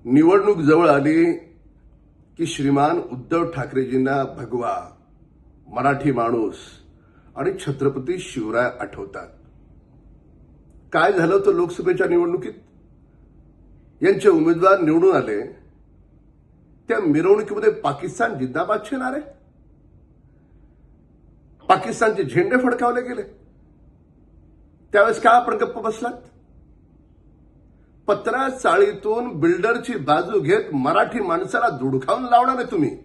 निवडणूक जवळ आली की श्रीमान उद्धव ठाकरेजींना भगवा, मराठी माणूस आणि छत्रपती शिवराय आठवतात. काय झालं तर लोकसभेच्या निवडणुकीत यांचे उमेदवार निवडून आले. त्या मिरवणुकीमध्ये पाकिस्तान जिंदाबाद नारे, पाकिस्तानचे झेंडे फडकावले गेले. त्यावेळेस का आपण गप्प बसलात? पत्रा चाळीतून बिल्डरची बाजू घेत मराठी माणसाला दुडखावून लावणार आहे तुम्ही.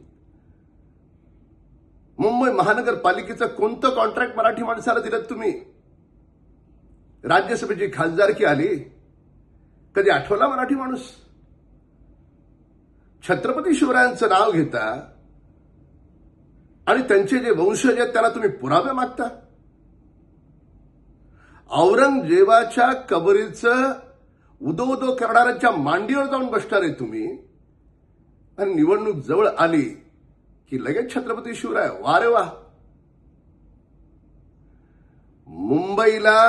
मुंबई महानगरपालिकेचं कोणतं कॉन्ट्रॅक्ट मराठी माणसाला दिलं तुम्ही? राज्यसभेची खासदारकी आली, कधी आठवला मराठी माणूस? छत्रपती शिवरायांचं नाव घेता आणि त्यांचे जे वंशज आहेत त्यांना तुम्ही पुरावे मागता. औरंगजेबाच्या कबरीचं उदो उदो करणाऱ्यांच्या मांडीवर जाऊन बसणार आहे तुम्ही. आणि निवडणूक जवळ आली की लगेच छत्रपती शिवराय. वा रे वा. मुंबईला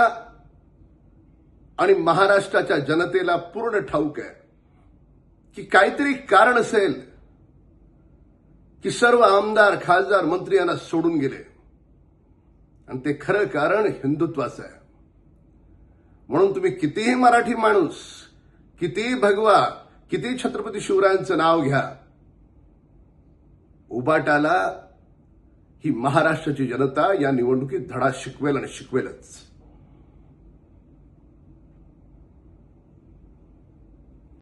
आणि महाराष्ट्राच्या जनतेला पूर्ण ठाऊक आहे की काहीतरी कारण असेल की सर्व आमदार, खासदार, मंत्री यांना सोडून गेले. आणि ते खरं कारण हिंदुत्वाचं आहे. म्हणून तुम्ही कितीही मराठी माणूस, कितीही भगवा, कितीही छत्रपती शिवरायांचं नाव घ्या, उबाटाला ही महाराष्ट्राची जनता या निवडणुकीत धडा शिकवेल आणि शिकवेलच.